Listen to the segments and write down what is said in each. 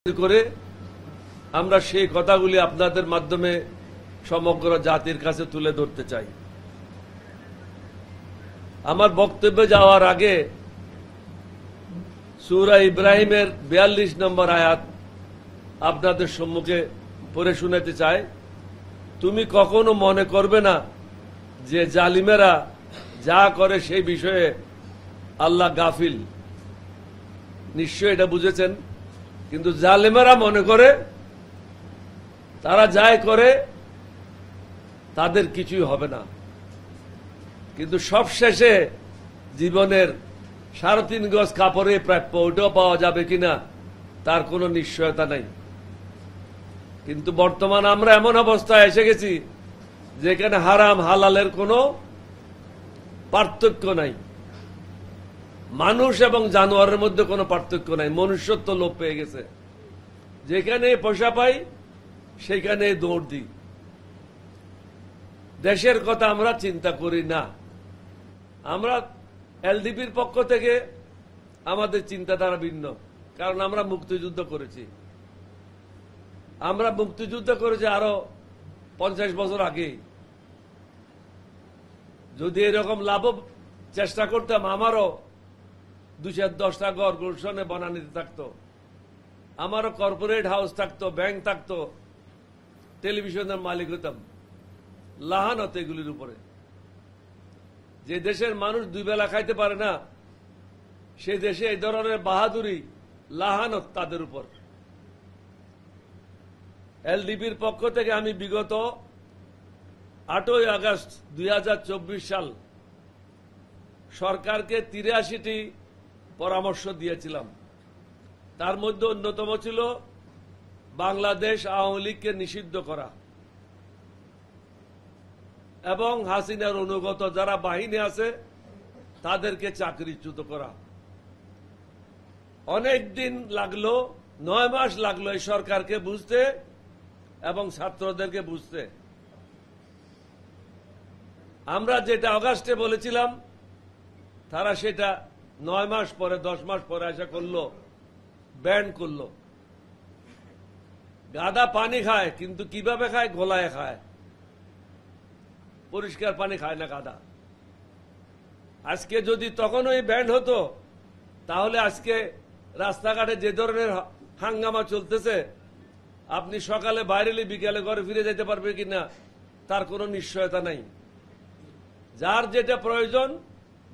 করে আমরা সেই কথাগুলি আপনাদের মাধ্যমে সমগ্র জাতির কাছে তুলে ধরতে চাই। আমার বক্তব্যে যাওয়ার আগে সূরা ইব্রাহিমের ৪২ নম্বর আয়াত আপনাদের সম্মুখে পড়ে শোনাতে চাই। তুমি কখনো মনে করবে না যে জালিমেরা যা করে সেই বিষয়ে আল্লাহ গাফিল। নিশ্চয় এটা বুঝেছেন, কিন্তু জালেমেরা মনে করে তারা যাই করে তাদের কিছুই হবে না, কিন্তু সবশেষে জীবনের ৩.৫ গজ কাপড়ে প্রাপ্য ওটাও পাওয়া যাবে কিনা তার কোনো নিশ্চয়তা নাই। কিন্তু বর্তমান আমরা এমন অবস্থায় এসে গেছি যেখানে হারাম হালালের কোনো পার্থক্য নাই, মানুষ এবং জানোয়ারের মধ্যে কোনো পার্থক্য নাই। মনুষ্যত্ব লোপ পেয়ে গেছে, যেখানে পয়সা পাই সেখানে দৌড় দিই। দেশের কথা আমরা চিন্তা করি না। আমরা এলডিপির পক্ষ থেকে আমাদের চিন্তাধারা ভিন্ন, কারণ আমরা মুক্তিযুদ্ধ করেছি। আমরা মুক্তিযুদ্ধ করেছি আরো ৫০ বছর আগে। যদি এরকম লাভ চেষ্টা করতাম, আমারও ২১০টা ঘর গুলশনে বনানীতে থাকতো, আমারও কর্পোরেট হাউস থাকতো, ব্যাংক থাকতো, টেলিভিশনের মালিক হতাম। লাহানত এগুলির উপরে। যে দেশের মানুষ দুই বেলা খাইতে পারে না, সেই দেশে এই ধরনের বাহাদুরি, লাহানত তাদের উপর। এলডিপির পক্ষ থেকে আমি বিগত ৮ই আগস্ট ২০২৪ সাল সরকারকে ৮৩টি পরামর্শ দিয়েছিলাম। তার মধ্যে অন্যতম ছিল বাংলাদেশ আওয়ামী লীগকে নিষিদ্ধ করা এবং হাসিনার অনুগত যারা বাহিনী আছে তাদেরকে চাকরিচ্যুত করা। অনেক দিন লাগলো, ৯ মাস লাগলো এই সরকারকে বুঝতে এবং ছাত্রদেরকে বুঝতে। আমরা যেটা আগস্টে বলেছিলাম তারা সেটা ৯ মাস পরে, ১০ মাস পরে এসে করলো, ব্যান করলো। গাধা পানি খায়, কিন্তু কিভাবে খায়? গোলায় খায়, পরিষ্কার পানি খায় না গাধা। আজকে যদি তখন ওই ব্যান্ড হতো, তাহলে আজকে রাস্তাঘাটে যে ধরনের হাঙ্গামা চলতেছে, আপনি সকালে বাইরে বিকেলে ঘরে ফিরে যেতে পারবে কিনা তার কোনো নিশ্চয়তা নাই। যার যেটা প্রয়োজন,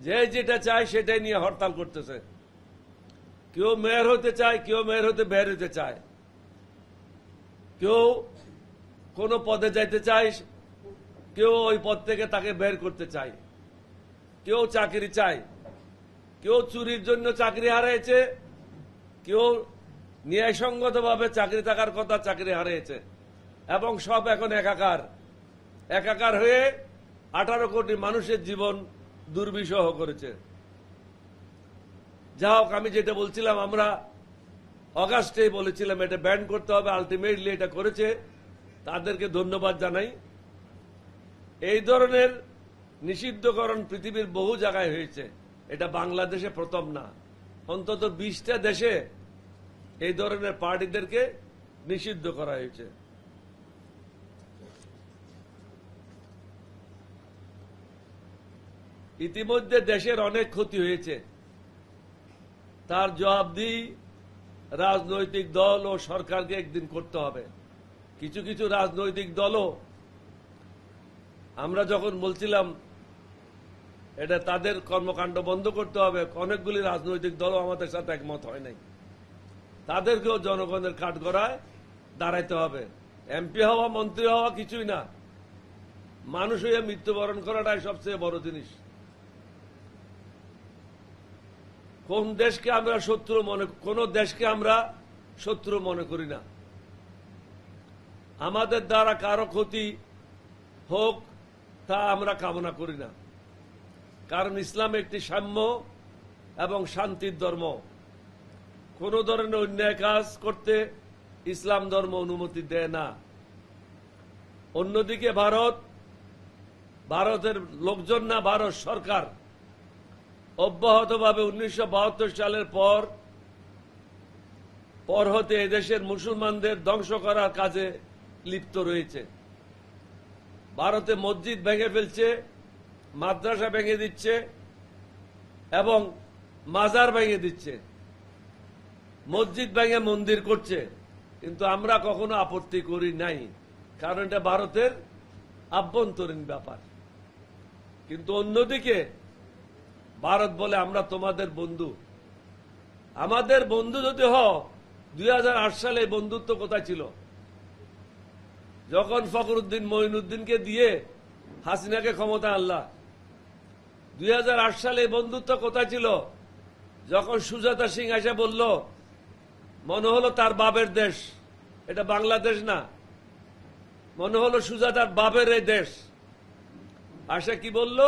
যে যেটা চায় সেটাই নিয়ে হরতাল করতেছে। কেউ মেয়র হতে চায়, কেউ মেয়র হতে বের হতে চায়, কেউ কোন পদে যাইতে চায়, কেউ ওই পদ থেকে তাকে বের করতে চায়, কেউ চাকরি চায়, কেউ চুরির জন্য চাকরি হারিয়েছে, কেউ ন্যায়সঙ্গতভাবে চাকরি থাকার কথা চাকরি হারিয়েছে, এবং সব এখন একাকার হয়ে 18 কোটি মানুষের জীবন দুর্বিষহ করেছে। যা হোক, আমি যেটা বলছিলাম, আমরা অগাস্টে বলেছিলাম এটা ব্যান করতে হবে, আলটিমেটলি এটা করেছে, তাদেরকে ধন্যবাদ জানাই। এই ধরনের নিষিদ্ধকরণ পৃথিবীর বহু জায়গায় হয়েছে, এটা বাংলাদেশে প্রথম না। অন্তত 20টা দেশে এই ধরনের পার্টিদেরকে নিষিদ্ধ করা হয়েছে। ইতিমধ্যে দেশের অনেক ক্ষতি হয়েছে, তার জবাবদিহি রাজনৈতিক দল ও সরকারকে একদিন করতে হবে। কিছু কিছু রাজনৈতিক দলও, আমরা যখন বলছিলাম এটা তাদের কর্মকাণ্ড বন্ধ করতে হবে, অনেকগুলি রাজনৈতিক দলও আমাদের সাথে একমত হয় নাই। তাদেরকেও জনগণের কাঠগড়ায় দাঁড়াইতে হবে। এমপি হওয়া, মন্ত্রী হওয়া কিছুই না, মানুষ হয়ে মৃত্যুবরণ করাটাই সবচেয়ে বড় জিনিস। কোন দেশকে আমরা শত্রু মনে করি না। আমাদের দ্বারা কারো ক্ষতি হোক তা আমরা কামনা করি না, কারণ ইসলাম একটি সাম্য এবং শান্তির ধর্ম। কোন ধরনের অন্যায় কাজ করতে ইসলাম ধর্ম অনুমতি দেয় না। অন্যদিকে ভারতের লোকজন না, ভারত সরকার অব্যাহতভাবে 1972 সালের পর পর হতে এদেশের মুসলমানদের ধ্বংস করার কাজে লিপ্ত রয়েছে। ভারতে মসজিদ ভেঙে ফেলছে, মাদ্রাসা ভেঙে দিচ্ছে এবং মাজার ভেঙে দিচ্ছে, মসজিদ ভেঙে মন্দির করছে, কিন্তু আমরা কখনো আপত্তি করি নাই, কারণ এটা ভারতের আভ্যন্তরীণ ব্যাপার। কিন্তু অন্যদিকে ভারত বলে আমরা তোমাদের বন্ধু। আমাদের বন্ধু যদি হও, 2008 সালে বন্ধুত্ব কোথায় ছিল? যখন ফখরুদ্দিন মঈনুদ্দিনকে দিয়ে হাসিনাকে ক্ষমতা আনলা। 2008 সালে বন্ধুত্ব কোথায় ছিল? যখন সুজাতা সিং এসে বলল, মনে হলো তার বাপের দেশ, এটা বাংলাদেশ না, মনে হলো সুজাতার বাপের এই দেশ। আসে কি বলল?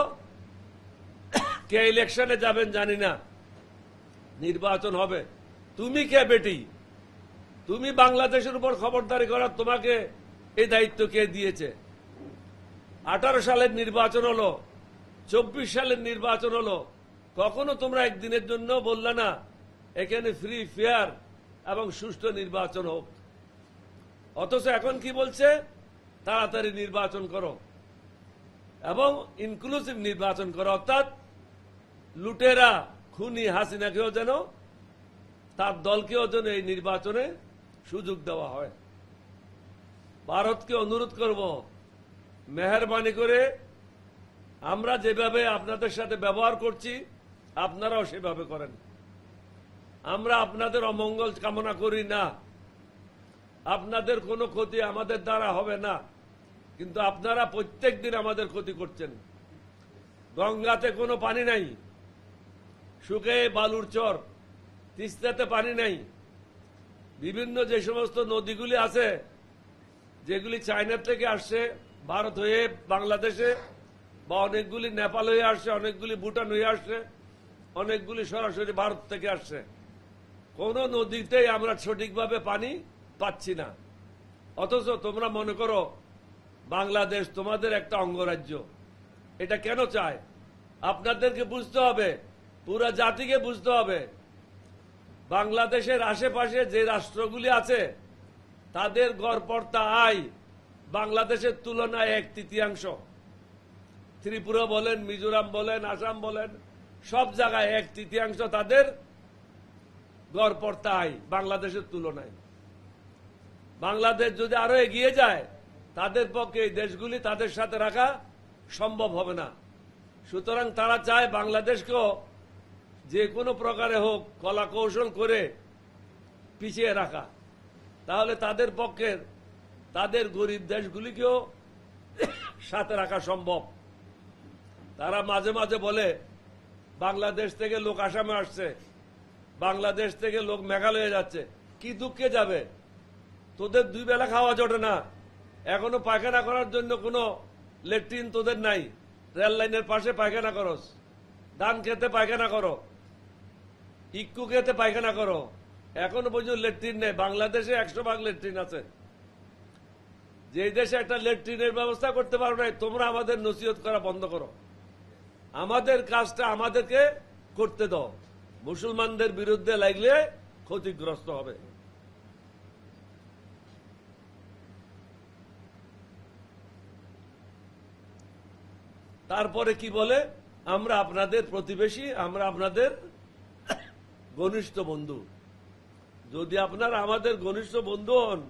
কে ইলেকশনে যাবেন জানি না, নির্বাচন হবে, তুমি কে বেটি? তুমি বাংলাদেশের উপর খবরদারি করার তোমাকে এই দায়িত্ব কে দিয়েছে? 18 সালের নির্বাচন হলো, 24 সালের নির্বাচন হলো, কখনো তোমরা একদিনের জন্য বললে না এখানে ফ্রি ফেয়ার এবং সুষ্ঠু নির্বাচন হোক। অথচ এখন কি বলছে? তাড়াতাড়ি নির্বাচন করো এবং ইনক্লুসিভ নির্বাচন করো, অর্থাৎ লুটেরা খুনি হাসিনাকেও যেন, তার দলকেও যেন এই নির্বাচনে সুযোগ দেওয়া হয়। ভারতকে অনুরোধ করব, মেহরবানি করে আমরা যেভাবে আপনাদের সাথে ব্যবহার করছি আপনারাও সেভাবে করেন। আমরা আপনাদের অমঙ্গল কামনা করি না, আপনাদের কোনো ক্ষতি আমাদের দ্বারা হবে না, কিন্তু আপনারা প্রত্যেক দিন আমাদের ক্ষতি করছেন। গঙ্গাতে কোনো পানি নাই, শুকিয়ে বালুর চর, তিস্তাতে পানি নাই, বিভিন্ন যে সমস্ত নদীগুলি আছে যেগুলি চায়না থেকে আসছে ভারত হয়ে বাংলাদেশে, বা অনেকগুলি নেপাল হয়ে আসছে, অনেকগুলি ভুটান হয়ে আসছে, অনেকগুলি সরাসরি ভারত থেকে আসছে, কোন নদীতেই আমরা সঠিকভাবে পানি পাচ্ছি না। অথচ তোমরা মনে করো বাংলাদেশ তোমাদের একটা অঙ্গরাজ্য। এটা কেন চায়? আপনাদেরকে বুঝতে হবে, পুরা জাতিকে বুঝতে হবে, বাংলাদেশের আশেপাশে যে রাষ্ট্রগুলি আছে তাদের গড়পড়তা আয় বাংলাদেশের তুলনায় 1/3। ত্রিপুরা বলেন, মিজোরাম বলেন, আসাম বলেন, সব জায়গায় 1/3 তাদের গড়পড়তা আয় বাংলাদেশের তুলনায়। বাংলাদেশ যদি আরো এগিয়ে যায় তাদের পক্ষে এই দেশগুলি তাদের সাথে রাখা সম্ভব হবে না। সুতরাং তারা চায় বাংলাদেশকেও যে কোনো প্রকারে হোক কলা কৌশল করে পিছিয়ে রাখা, তাহলে তাদের পক্ষে তাদের গরিব দেশগুলিকেও সাথে রাখা সম্ভব। তারা মাঝে মাঝে বলে বাংলাদেশ থেকে লোক আসামে আসছে, বাংলাদেশ থেকে লোক মেঘালয়ে যাচ্ছে। কি দুঃখে যাবে? তোদের 2 বেলা খাওয়া জোটে না, এখনো পায়খানা করার জন্য কোনো ল্যাট্রিন তোদের নাই, রেল লাইনের পাশে পায়খানা করস, ধান খেতে পায়খানা করো, ইক্কু খেতে পায়খানা করো, এখনো পর্যন্ত ল্যাট্রিন নেই। বাংলাদেশে 100% ল্যাট্রিন আছে। যে দেশে একটা ল্যাট্রিনের ব্যবস্থা করতে পারো না, তোমরা আমাদের নসিহত করা বন্ধ করো, আমাদের কাজটা আমাদেরকে করতে দাও। মুসলমানদের বিরুদ্ধে লাগলে ক্ষতিগ্রস্ত হবে। তারপরে কি বলে? আমরা আপনাদের প্রতিবেশী, আমরা আপনাদের ঘনিষ্ঠ বন্ধু। যদি আপনারা আমাদের ঘনিষ্ঠ বন্ধু হন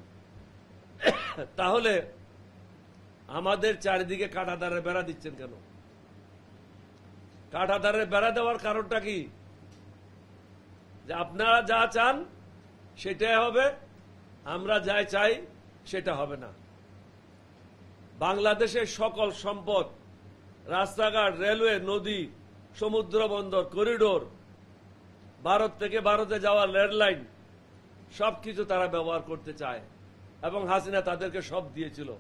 তাহলে আমাদের চারিদিকে কাঁটাতারের বেড়া দিচ্ছেন কেন? কাঁটাতারের বেড়া দেওয়ার কারণটা কি? যে আপনারা যা চান সেটাই হবে, আমরা যা চাই সেটা হবে না। বাংলাদেশের সকল সম্পদ, রাস্তাঘাট, রেলওয়ে, নদী, সমুদ্র বন্দর, করিডোর, ভারত থেকে ভারতে যাওয়ার রেললাইন, সবকিছু তারা ব্যবহার করতে চায় এবং হাসিনা তাদেরকে সব দিয়েছিল।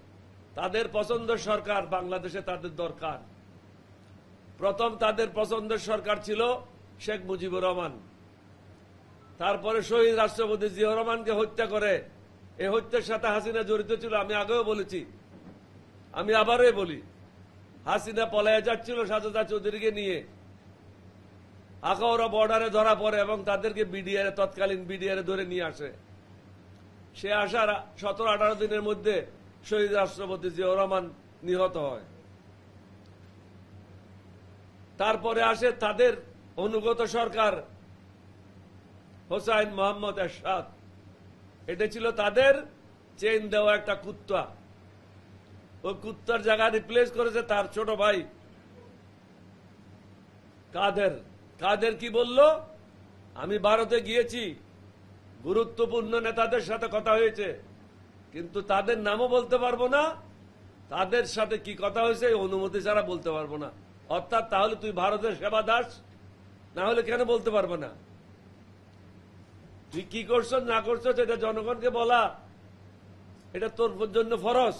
তাদের পছন্দের সরকার বাংলাদেশে তাদের দরকার। প্রথম তাদের পছন্দের সরকার ছিল শেখ মুজিবুর রহমান, তারপরে শহীদ রাষ্ট্রপতি জিয়াউর রহমানকে হত্যা করে। এই হত্যার সাথে হাসিনা জড়িত ছিল, আমি আগেও বলেছি, আমি আবারও বলি। হাসিনা পলায়ে যাচ্ছিল সাজেদা চৌধুরীকে নিয়ে, আখাউড়া বর্ডারে ধরা পড়ে এবং তাদেরকে বিডিআর, তৎকালীন বিডিআর ধরে নিয়ে আসে সে আসার 17-18 দিনের মধ্যে শহীদ রাষ্ট্রপতি জিয়াউর রহমান নিহত হয়। তারপরে আসে তাদের অনুগত সরকার, হোসাইন মোহাম্মদ এরশাদ। এটা ছিল তাদের চেইন দেওয়া একটা কুত্তা। ওই কুত্তার জায়গা রিপ্লেস করেছে তার ছোট ভাই কাদের। কাদের কি বলল? আমি ভারতে গিয়েছি, গুরুত্বপূর্ণ নেতাদের সাথে কথা হয়েছে, কিন্তু তাদের নামও বলতে পারবো না, তাদের সাথে কি কথা হয়েছে অনুমতি ছাড়া বলতে পারবো না। অর্থাৎ তাহলে তুই ভারতের সেবা দাস, না হলে কেন বলতে পারবো না? তুই কি করছ না করছ এটা জনগণকে বলা, এটা তোর জন্য ফরজ।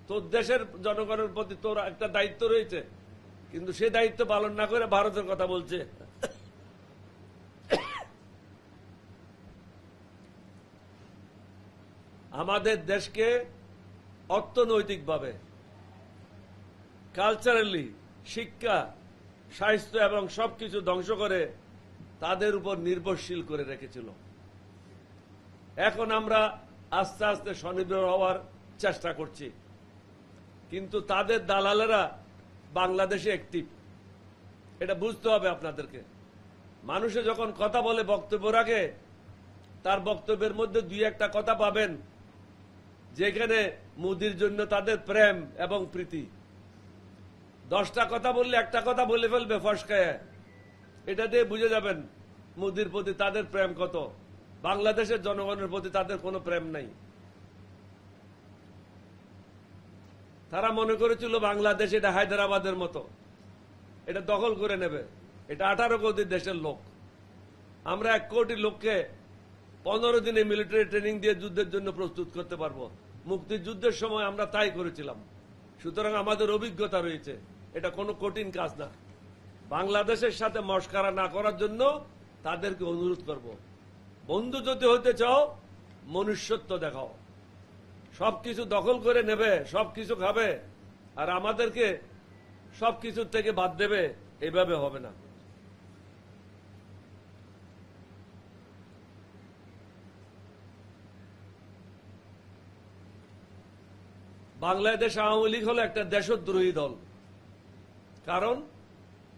তোর দেশের জনগণের প্রতি তোর একটা দায়িত্ব রয়েছে, কিন্তু সে দায়িত্ব পালন না করে ভারতের কথা বলছে। আমাদের দেশকে অর্থনৈতিকভাবে, কালচারালি, শিক্ষা, স্বাস্থ্য এবং সবকিছু ধ্বংস করে তাদের উপর নির্ভরশীল করে রেখেছিল। এখন আমরা আস্তে আস্তে স্বনির্ভর হওয়ার চেষ্টা করছি, কিন্তু তাদের দালালেরা বাংলাদেশে অ্যাক্টিভ। এটা বুঝতে হবে আপনাদেরকে। মানুষে যখন কথা বলে, বক্তব্য রাখে, তার বক্তব্যের মধ্যে দুই একটা কথা পাবেন যেখানে মোদির জন্য তাদের প্রেম এবং প্রীতি। 10টা কথা বললে একটা কথা বলে ফেলবে ফসকায়। এটা দিয়ে বুঝে যাবেন মোদির প্রতি তাদের প্রেম কত। বাংলাদেশের জনগণের প্রতি তাদের কোনো প্রেম নাই। তারা মনে করেছিল বাংলাদেশ এটা হায়দ্রাবাদের মতো, এটা দখল করে নেবে। এটা 18 কোটি দেশের লোক। আমরা 1 কোটি লোককে 15 দিনে মিলিটারি ট্রেনিং দিয়ে যুদ্ধের জন্য প্রস্তুত করতে পারবো। মুক্তিযুদ্ধের সময় আমরা তাই করেছিলাম। সুতরাং আমাদের অভিজ্ঞতা রয়েছে, এটা কোনো কঠিন কাজ না। বাংলাদেশের সাথে মস্কারা না করার জন্য তাদেরকে অনুরোধ করব, বন্ধু যদি হতে চাও মনুষ্যত্ব দেখাও। সবকিছু দখল করে নেবে, সবকিছু খাবে, আর আমাদেরকে সবকিছুর থেকে বাদ দেবে, এভাবে হবে না। বাংলাদেশ আওয়ামী লীগ হলো একটা দেশদ্রোহী দল। কারণ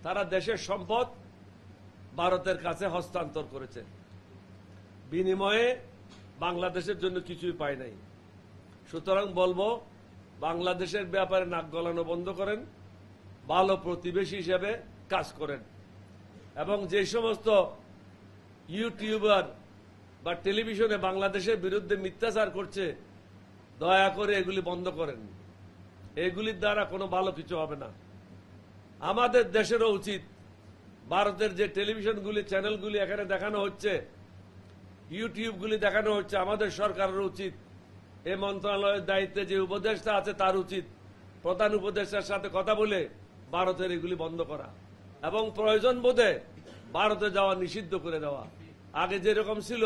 তারা দেশের সম্পদ ভারতের কাছে হস্তান্তর করেছে, বিনিময়ে বাংলাদেশের জন্য কিছুই পায় নাই। সুতরাং বলবো, বাংলাদেশের ব্যাপারে নাক গলানো বন্ধ করেন, ভালো প্রতিবেশী হিসেবে কাজ করেন, এবং যে সমস্ত ইউটিউবার বা টেলিভিশনে বাংলাদেশের বিরুদ্ধে মিথ্যাচার করছে, দয়া করে এগুলি বন্ধ করেন। এগুলির দ্বারা কোনো ভালো কিছু হবে না। আমাদের দেশেরও উচিত, ভারতের যে টেলিভিশনগুলি, চ্যানেলগুলি এখানে দেখানো হচ্ছে, ইউটিউবগুলি দেখানো হচ্ছে, আমাদের সরকারের উচিত, এই মন্ত্রণালয়ের দায়িত্বে যে উপদেষ্টা আছে তার উচিত প্রধান উপদেষ্টার সাথে কথা বলে ভারতের এগুলি বন্ধ করা, এবং প্রয়োজন বোধে ভারতে যাওয়া নিষিদ্ধ করে দেওয়া। আগে যেরকম ছিল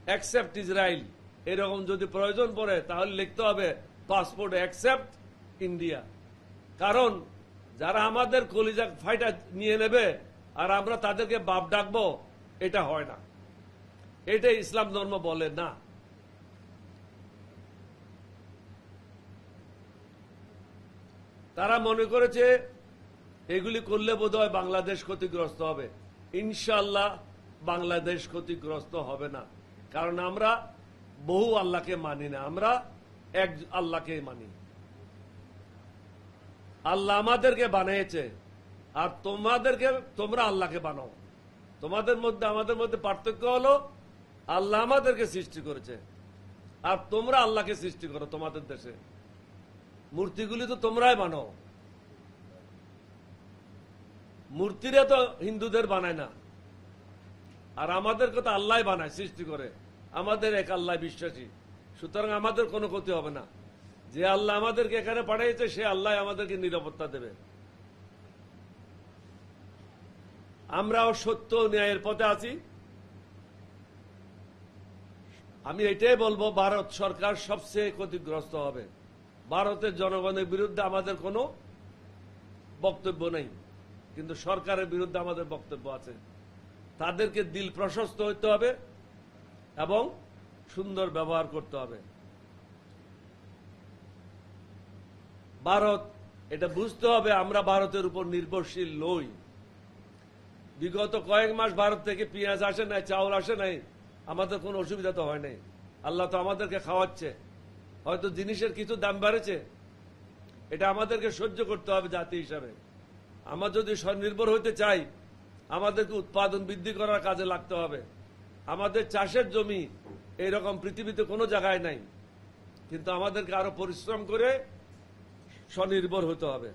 অ্যাকসেপ্ট ইসরায়েল, এরকম যদি প্রয়োজন পড়ে তাহলে লিখতে হবে পাসপোর্ট অ্যাকসেপ্ট ইন্ডিয়া। কারণ যারা আমাদের কলিজা ফাইটা নিয়ে নেবে আর আমরা তাদেরকে বাপ ডাকবো, এটা হয় না। এটা ইসলাম ধর্ম বলে না। তারা মনে করেছে এগুলি করলে বোধহয় বাংলাদেশ ক্ষতিগ্রস্ত হবে। ইনশাআল্লাহ বাংলাদেশ ক্ষতিগ্রস্ত হবে না, কারণ আমরা বহু আল্লাহকে মানি না, আমরা এক আল্লাহকে মানি। আল্লাহ আমাদেরকে বানিয়েছে, আর তোমরা আল্লাহকে বানাও। তোমাদের মধ্যে আমাদের মধ্যে পার্থক্য হলো আল্লাহ আমাদেরকে সৃষ্টি করেছে, আর তোমরা আল্লাহকে সৃষ্টি করো তোমাদের দেশে। মূর্তিগুলি তো তোমরাই বানাও। মূর্তিরা তো হিন্দুদের বানায় না, আর আমাদেরকে তো আল্লাহ বানায়, সৃষ্টি করে। আমাদের এক আল্লাহ বিশ্বাসী, সুতরাং আমাদের কোনো ক্ষতি হবে না। যে আল্লাহ আমাদেরকে এখানে পাঠিয়েছে সে আল্লাহ আমাদেরকে নিরাপত্তা দেবে। আমরাও সত্য ন্যায়ের পথে আছি। আমি এটাই বলবো, ভারত সরকার সবচেয়ে ক্ষতিগ্রস্ত হবে। ভারতের জনগণের বিরুদ্ধে আমাদের কোনো বক্তব্য নেই, কিন্তু সরকারের বিরুদ্ধে আমাদের বক্তব্য আছে। তাদেরকে দিল প্রশস্ত হইতে হবে এবং সুন্দর ব্যবহার করতে হবে। ভারত, এটা বুঝতে হবে আমরা ভারতের উপর নির্ভরশীল নই। বিগত কয়েক মাস ভারত থেকে পেঁয়াজ আসে নাই, চাউল আসে নাই, আমাদের কোনো অসুবিধা তো হয় নাই। আল্লাহ তো আমাদেরকে খাওয়াচ্ছে। হয়তো জিনিসের কিছু দাম বেড়েছে, এটা আমাদেরকে সহ্য করতে হবে জাতি হিসাবে। আমরা যদি স্বনির্ভর হতে চাই, আমাদেরকে উৎপাদন বৃদ্ধি করার কাজে লাগতে হবে। আমাদের চাষের জমি এইরকম পৃথিবীতে কোনো জায়গায় নাই, কিন্তু আমাদেরকে আরো পরিশ্রম করে স্বনির্ভর হতে হবে।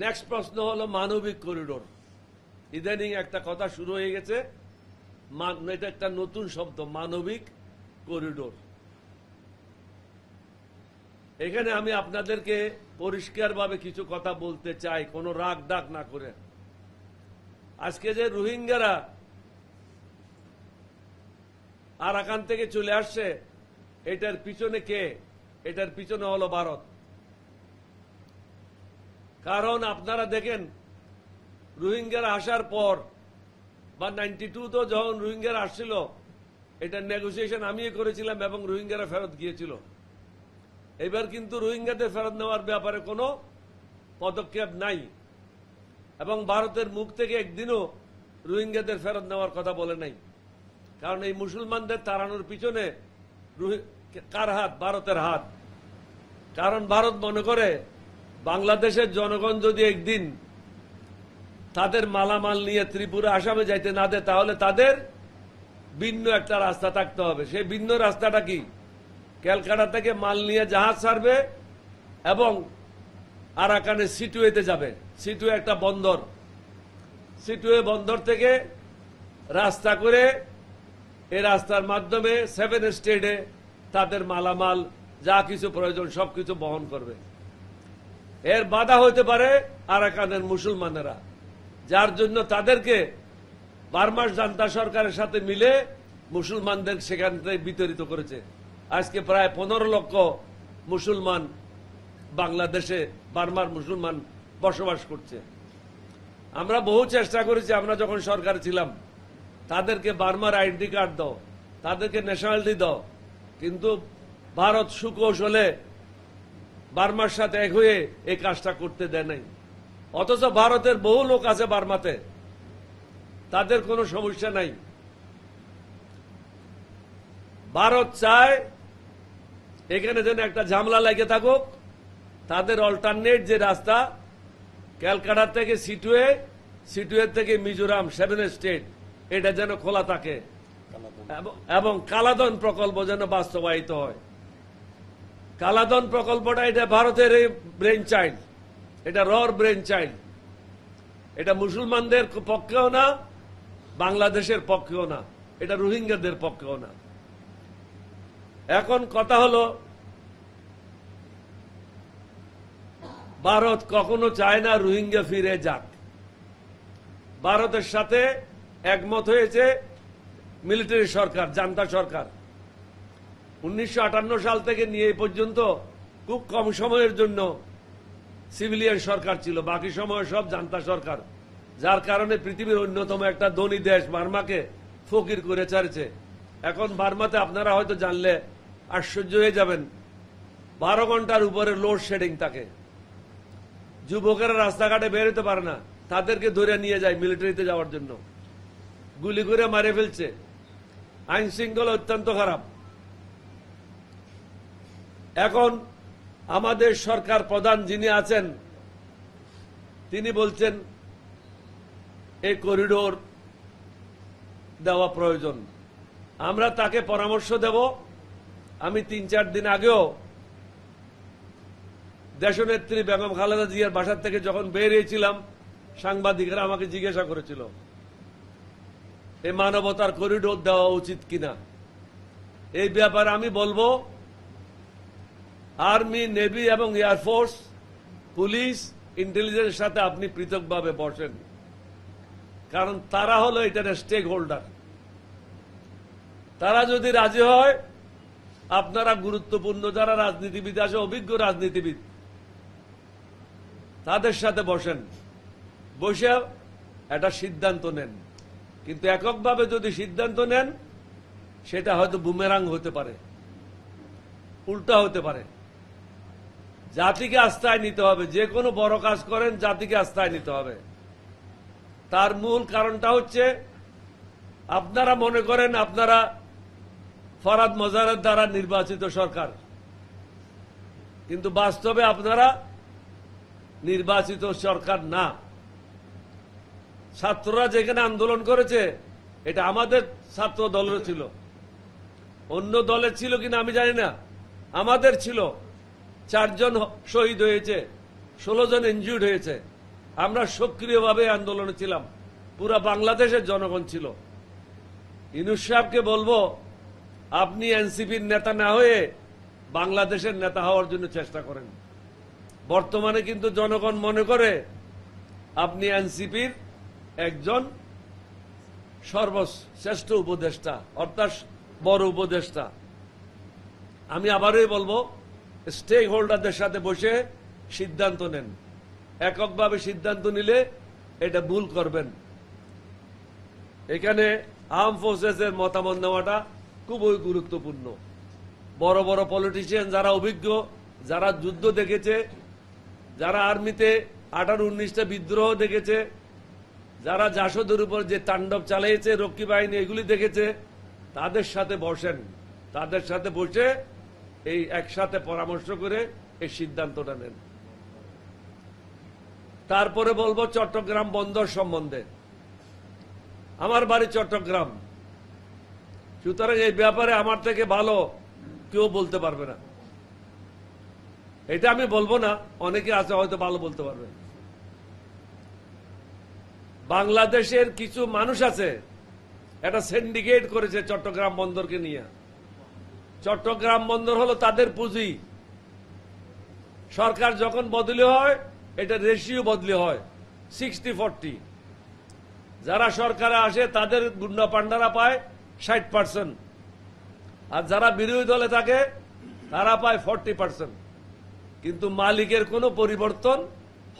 নেক্সট প্রশ্ন হলো মানবিক করিডোর। ইদানিং একটা কথা শুরু হয়ে গেছে, এটা একটা নতুন শব্দ, মানবিক করিডোর। এখানে আমি আপনাদেরকে পরিষ্কারভাবে কিছু কথা বলতে চাই, কোনো রাগ ডাক না করে। আজকে যে রোহিঙ্গারা আরাকান থেকে চলে আসছে, এটার পিছনে কে? এটার পিছনে হলো ভারত। কারণ আপনারা দেখেন, রোহিঙ্গারা আসার পর বা 92 যখন রোহিঙ্গারা আসছিল, এটা নেগোসিয়েশন আমি করেছিলাম এবং রোহিঙ্গারা ফেরত গিয়েছিল। এবার কিন্তু রোহিঙ্গাদের ফেরত নেওয়ার ব্যাপারে কোনো পদক্ষেপ নাই, এবং ভারতের মুখ থেকে একদিনও রোহিঙ্গাদের ফেরত নেওয়ার কথা বলে নাই। কারণ এই মুসলমানদের তাড়ানোর পিছনে কার হাত? ভারতের হাত। কারণ ভারত মনে করে বাংলাদেশের জনগণ যদি একদিন তাদের মালামাল নিয়ে ত্রিপুরা, আসামে যাইতে না দেয়, তাহলে তাদের ভিন্ন একটা রাস্তা থাকতে হবে। সেই ভিন্ন রাস্তাটা কি? ক্যালকাটা থেকে মাল নিয়ে জাহাজ ছাড়বে এবং আরাকানে সিটুয়েতে যাবে। সিটুয়ে একটা বন্দর, সিটুয়ে বন্দর থেকে রাস্তা করে এই রাস্তার মাধ্যমে 7 স্টেটে তাদের মালামাল যা কিছু প্রয়োজন সবকিছু বহন করবে। এর বাধা হইতে পারে আরাকানের মুসলমানেরা, যার জন্য তাদেরকে বার্মার জান্তা সরকারের সাথে মিলে মুসলমানদের সেখান থেকে বিতাড়িত করেছে। আজকে প্রায় 15 লক্ষ মুসলমান বাংলাদেশে, বার্মার মুসলমান বসবাস করছে। আমরা বহু চেষ্টা করেছি, আমরা যখন সরকারে ছিলাম, তাদেরকে বার্মার আইডেন্টি কার্ড দাও, তাদেরকে ন্যাশনালিটি দাও, কিন্তু ভারত সুকৌশলে বার্মার সাথে এক হয়ে এই কাজটা করতে দেয় নাই। অথচ ভারতের বহু লোক আছে বার্মাতে, তাদের কোনো সমস্যা নাই। ভারত চায় এখানে যেন একটা ঝামেলা লেগে থাকুক, তাদের অল্টারনেট যে রাস্তা ক্যালকাটা থেকে সিটুয়ে, সিটুয়ে থেকে মিজোরাম 7 স্টেট, এটা যেন খোলা থাকে এবং কালাদন প্রকল্প যেন বাস্তবায়িত হয়। কালাদন প্রকল্পটা এটা ভারতের ব্রেন চাইল্ড, এটা রর ব্রেন চাইল্ড। এটা মুসলমানদের পক্ষেও না, বাংলাদেশের পক্ষেও না, এটা রোহিঙ্গাদের পক্ষেও না। এখন কথা হলো, ভারত কখনো চায় না রোহিঙ্গা ফিরে যাক। ভারতের সাথে একমত হয়েছে মিলিটারি সরকার, জান্তা সরকার। 1958 সাল থেকে নিয়ে এই পর্যন্ত খুব কম সময়ের জন্য সিভিলিয়ান সরকার ছিল, বাকি সময় সব জান্তা সরকার। যার কারণে পৃথিবীর অন্যতম একটা ধনী দেশ বার্মাকে ফকির করে ছাড়ছে। এখন বার্মাতে আপনারা হয়তো জানলে আশ্চর্য হয়ে যাবেন, 12 ঘন্টার উপরে লোডশেডিং থাকে। যুবকেরা রাস্তাঘাটে বেরোতে পারে না, তাদেরকে ধরে নিয়ে যায় মিলিটারিতে যাওয়ার জন্য, গুলি করে মারে ফেলছে। আইন শৃঙ্খলা অত্যন্ত খারাপ। এখন আমাদের সরকার প্রধান যিনি আছেন, তিনি বলছেন এই করিডোর দেওয়া প্রয়োজন। আমরা তাকে পরামর্শ দেব। আমি 3-4 দিন আগেও দেশনেত্রী বেগম খালেদা জিয়ার বাসার থেকে যখন বেরিয়েছিলাম, সাংবাদিকরা আমাকে জিজ্ঞাসা করেছিল এই মানবতার করিডোর দেওয়া উচিত কিনা। এই ব্যাপারে আমি বলবো, আর্মি, নেভি এবং এয়ারফোর্স, পুলিশ, ইন্টেলিজেন্সের সাথে আপনি পৃথকভাবে বসেন, কারণ তারা হলো এটার স্টেক হোল্ডার। তারা যদি রাজি হয়, আপনারা গুরুত্বপূর্ণ যারা রাজনীতিবিদ আছে, অভিজ্ঞ রাজনীতিবিদ, তাদের সাথে বসেন, বসে একটা সিদ্ধান্ত নেন। কিন্তু এককভাবে যদি সিদ্ধান্ত নেন সেটা হয়তো বুমেরাং হতে পারে, উল্টা হতে পারে। জাতিকে আস্থায় নিতে হবে। যে কোনো বড় কাজ করেন জাতিকে আস্থায় নিতে হবে। তার মূল কারণটা হচ্ছে আপনারা মনে করেন আপনারা ফরহাদ মজারের দ্বারা নির্বাচিত সরকার, কিন্তু বাস্তবে আপনারা নির্বাচিত সরকার না। ছাত্ররা যেখানে আন্দোলন করেছে এটা আমাদের ছাত্র দলের ছিল, অন্য দলের ছিল কিনা আমি জানি না, আমাদের ছিল। 4 জন শহীদ হয়েছে, 16 জন ইনজুর্ড হয়েছে। আমরা সক্রিয়ভাবে আন্দোলনে ছিলাম, পুরা বাংলাদেশের জনগণ ছিল। ইউনূস সাহেবকে বলবো, আপনি এনসিপির নেতা না হয়ে বাংলাদেশের নেতা হওয়ার জন্য চেষ্টা করেন। বর্তমানে কিন্তু জনগণ মনে করে আপনি এনসিপির একজন সর্বশ্রেষ্ঠ উপদেষ্টা, অর্থাৎ বড় উপদেষ্টা। আমি আবারই বলবো, স্টেক হোল্ডারদের সাথে বসে সিদ্ধান্ত নেন। এককভাবে সিদ্ধান্ত নিলে এটা ভুল করবেন। এখানে আর্ম ফোর্সেসের মতামত নেওয়াটা খুবই গুরুত্বপূর্ণ। বড় বড় পলিটিশিয়ান যারা অভিজ্ঞ, যারা যুদ্ধ দেখেছে, যারা আর্মিতে 18-19টা বিদ্রোহ দেখেছে, যারা জাসদের উপর যে তাণ্ডব চালিয়েছে রক্ষী বাহিনী এগুলি দেখেছে, তাদের সাথে বসেন। তাদের সাথে বসে এই একসাথে পরামর্শ করে এই সিদ্ধান্তটা নেন। তারপরে বলবো চট্টগ্রাম বন্দর সম্বন্ধে। আমার বাড়ি চট্টগ্রাম, সুতরাং এই ব্যাপারে আমার থেকে ভালো কেউ বলতে পারবে না। এটা আমি বলবো না, অনেকে আছে হয়তো ভালো বলতে পারবে। বাংলাদেশের কিছু মানুষ আছে এটা সিন্ডিকেট করেছে চট্টগ্রাম বন্দরকে নিয়ে। চট্টগ্রাম বন্দর হলো তাদের পুঁজি। সরকার যখন বদলি হয় এটা রেশিও বদলি হয় 60-40। যারা সরকারে আসে তাদের গুন্ডা পান্ডারা পায় 60%, আর যারা বিরোধী দলে থাকে তারা পায় 40%। কিন্তু মালিকের কোনো পরিবর্তন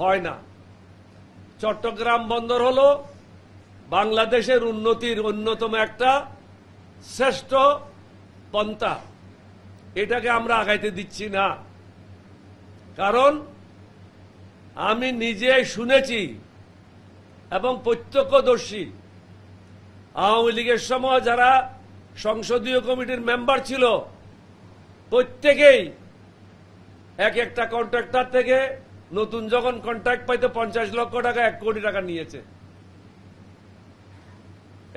হয় না। চট্টগ্রাম বন্দর হলো বাংলাদেশের উন্নতির অন্যতম একটা শ্রেষ্ঠ পন্থা। এটাকে আমরা আগাইতে দিচ্ছি না, কারণ আমি নিজে শুনেছি এবং প্রত্যক্ষদর্শী। আওয়ামী লীগের সময় যারা সংসদীয় কমিটির মেম্বার ছিল প্রত্যেকেই এক একটা কন্ট্রাক্টর থেকে নতুন যখন কন্ট্রাক্ট পাইতে 50 লক্ষ টাকা 1 কোটি টাকা নিয়েছে।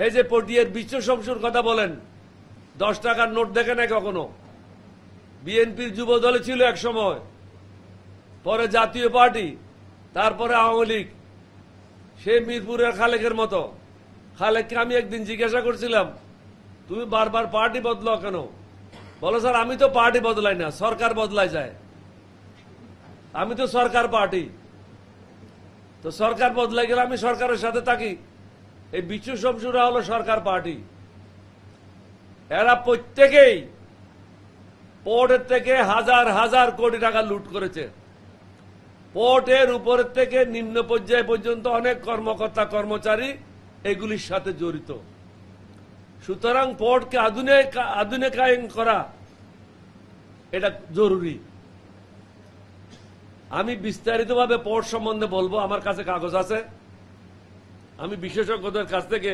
এই যে পটিয়ার বিশ্ব শমসুর কথা বলেন, 10 টাকার নোট দেখে নাই কখনো। বিএনপির যুব দলে ছিল এক সময়, পরে জাতীয় পার্টি, তারপরে আওয়ামী লীগ। সে মিরপুরের খালেকের মতো। খালেককে আমি একদিন জিজ্ঞাসা করছিলাম, তুমি বারবার পার্টি বদলাও কেন? বলো, স্যার আমি তো পার্টি বদলাই না, সরকার বদলাই যায়। আমি তো সরকার পার্টি, তো সরকার বদলাই গেলে আমি সরকারের সাথে থাকি। এই বিশ্ব শমসুরা হলো সরকার পার্টি। এরা প্রত্যেকেই পোর্টের থেকে হাজার হাজার কোটি টাকা লুট করেছে। পোর্টের উপরের থেকে নিম্ন পর্যায় পর্যন্ত অনেক কর্মকর্তা কর্মচারী এগুলির সাথে জড়িত। সুতরাং পোর্টকে আধুনিকায়ন করা এটা জরুরি। আমি বিস্তারিতভাবে পোর্ট সম্বন্ধে বলবো, আমার কাছে কাগজ আছে। আমি বিশেষজ্ঞদের কাছ থেকে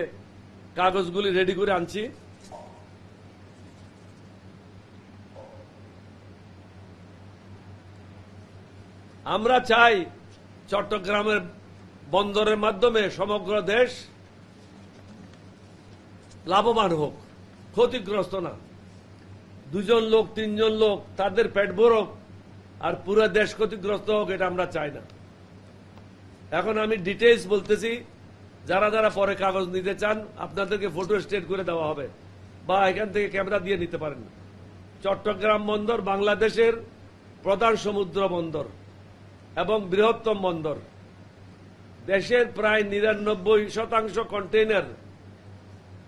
কাগজগুলি রেডি করে আনছি। আমরা চাই চট্টগ্রামের বন্দরের মাধ্যমে সমগ্র দেশ লাভবান হোক, ক্ষতিগ্রস্ত না। 2 জন লোক 3 জন লোক তাদের পেট ভরুক আর পুরো দেশ ক্ষতিগ্রস্ত হোক, এটা আমরা চাই না। এখন আমি ডিটেইলস বলতেছি, যারা যারা পরে কাগজ নিতে চান আপনাদেরকে ফটো স্টেট করে দেওয়া হবে, বা এখান থেকে ক্যামেরা দিয়ে নিতে পারেন। চট্টগ্রাম বন্দর বাংলাদেশের প্রধান সমুদ্র বন্দর এবং বৃহত্তম বন্দর। দেশের প্রায় 99% কন্টেইনার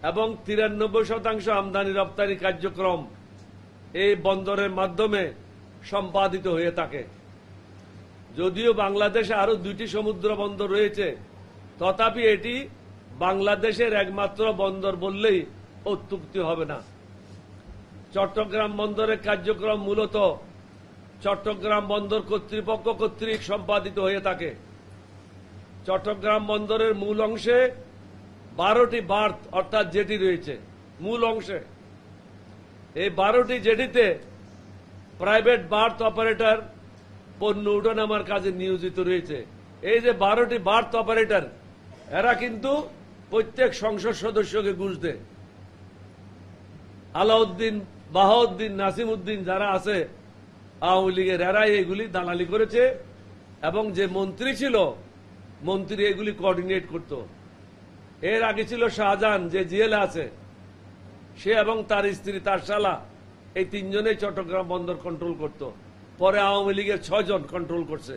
এবং 93% আমদানি রপ্তানি কার্যক্রম এই বন্দরের মাধ্যমে সম্পাদিত হয়ে থাকে। যদিও বাংলাদেশে আরো 2টি সমুদ্র বন্দর রয়েছে, তথাপি এটি বাংলাদেশের একমাত্র বন্দর বললেই অত্যুক্তি হবে না। চট্টগ্রাম বন্দরের কার্যক্রম মূলত চট্টগ্রাম বন্দর কর্তৃপক্ষ কর্তৃক সম্পাদিত হয়ে থাকে। চট্টগ্রাম বন্দরের মূল অংশে 12টি বার্থ অর্থাৎ জেটি রয়েছে। মূল অংশে এই 12টি জেটিতে প্রাইভেট বার্থ অপারেটর পণ্য উঠানামার কাজে নিয়োজিত রয়েছে। এই যে 12টি বার্থ অপারেটর, এরা কিন্তু প্রত্যেক সংসদ সদস্যকে ঘুষ দেয়। আলাউদ্দিন, বাহাউদ্দিন, নাসিমউদ্দিন যারা আছে আওয়ামী লীগের, এরা এগুলি দালালি করেছে এবং যে মন্ত্রী ছিল, মন্ত্রী এগুলি কোঅর্ডিনেট করত। এর আগে ছিল শাহজাহান, যে জেলে আছে, সে এবং তার স্ত্রী, তার শালা, এই 3 জনেই চট্টগ্রাম বন্দর কন্ট্রোল করত। পরে আওয়ামী লীগের 6 জন কন্ট্রোল করছে।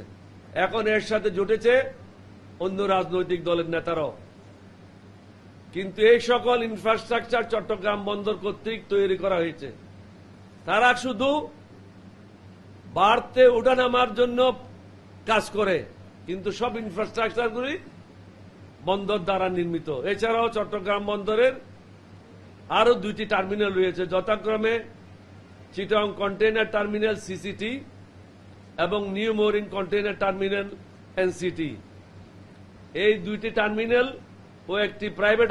এখন এর সাথে জুটেছে অন্য রাজনৈতিক দলের নেতারাও। কিন্তু এই সকল ইনফ্রাস্ট্রাকচার চট্টগ্রাম বন্দর কর্তৃক তৈরি করা হয়েছে। তারা শুধু বাড়তে ওঠানামার জন্য কাজ করে, কিন্তু সব ইনফ্রাস্ট্রাকচারগুলি বন্দর দ্বারা নির্মিত। এছাড়াও চট্টগ্রাম বন্দরের আরো 2টি টার্মিনাল রয়েছে, যথাক্রমে চিটাগং কন্টেইনার টার্মিনাল সিসিটি এবং new mooring container terminal NCT. এই 2টি টার্মিনাল ও একটি প্রাইভেট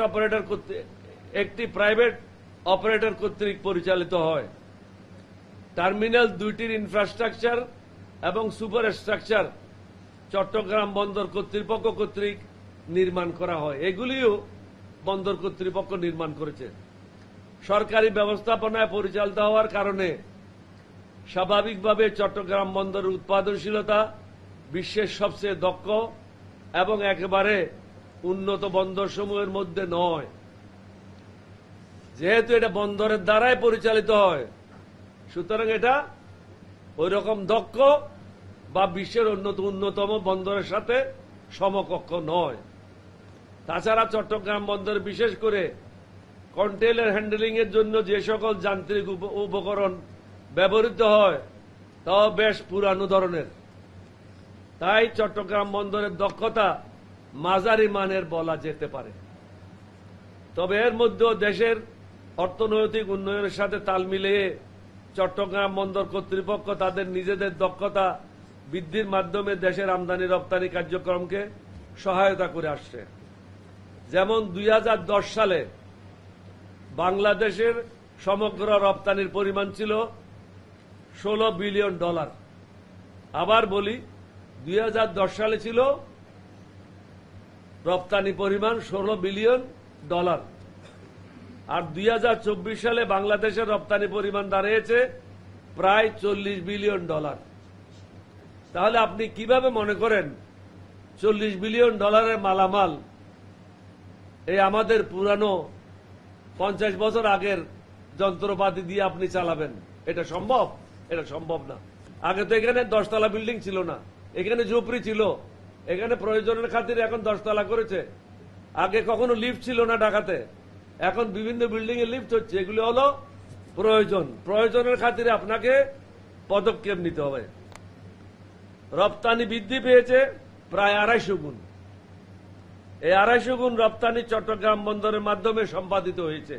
অপারেটর কর্তৃক পরিচালিত হয়। টার্মিনাল 2টির ইনফ্রাস্ট্রাকচার এবং সুপার স্ট্রাকচার চট্টগ্রাম বন্দর কর্তৃপক্ষ কর্তৃক নির্মাণ করা হয়। এগুলিও বন্দর কর্তৃপক্ষ নির্মাণ করেছে। সরকারি ব্যবস্থাপনায় পরিচালিত হওয়ার কারণে স্বাভাবিকভাবে চট্টগ্রাম বন্দরের উৎপাদনশীলতা বিশ্বের সবচেয়ে দক্ষ এবং একেবারে উন্নত বন্দরসমূহের মধ্যে নয়। যেহেতু এটা বন্দরের দ্বারাই পরিচালিত হয়, সুতরাং এটা ওই রকম দক্ষ বা বিশ্বের অন্যতম বন্দরের সাথে সমকক্ষ নয়। তাছাড়া চট্টগ্রাম বন্দর বিশেষ করে কন্টেইনার হ্যান্ডেলিং এর জন্য যে সকল যান্ত্রিক উপকরণ ব্যবহৃত হয় তাও বেশ পুরানো ধরনের। তাই চট্টগ্রাম বন্দরের দক্ষতা মাঝারি মানের বলা যেতে পারে। তবে এর মধ্যেও দেশের অর্থনৈতিক উন্নয়নের সাথে তাল মিলিয়ে চট্টগ্রাম বন্দর কর্তৃপক্ষ তাদের নিজেদের দক্ষতা বৃদ্ধির মাধ্যমে দেশের আমদানি রপ্তানি কার্যক্রমকে সহায়তা করে আসছে। যেমন 2010 সালে বাংলাদেশের সমগ্র রপ্তানির পরিমাণ ছিল $16 বিলিয়ন। আবার বলি, 2010 সালে ছিল রপ্তানি পরিমাণ $16 বিলিয়ন, আর 2024 সালে বাংলাদেশের রপ্তানি পরিমাণ দাঁড়িয়েছে প্রায় $40 বিলিয়ন। তাহলে আপনি কিভাবে মনে করেন $40 বিলিয়ন মালামাল এই আমাদের পুরানো 50 বছর আগের যন্ত্রপাতি দিয়ে আপনি চালাবেন? এটা সম্ভব? এটা সম্ভব না। আগে তো এখানে 10 তলা বিল্ডিং ছিল না, এখানে ঝুপড়ি ছিল। এখানে প্রয়োজনের খাতিরে এখন 10 তলা করেছে। আগে কখনো লিফট ছিল না ঢাকাতে, এখন বিভিন্ন বিল্ডিং এ লিফট হচ্ছে। এগুলো হলো প্রয়োজনের খাতিরে আপনাকে পদক্ষেপ নিতে হবে। রপ্তানি বৃদ্ধি পেয়েছে প্রায় 250 গুণ। এই 250 গুণ রপ্তানি চট্টগ্রাম বন্দরের মাধ্যমে সম্পাদিত হয়েছে।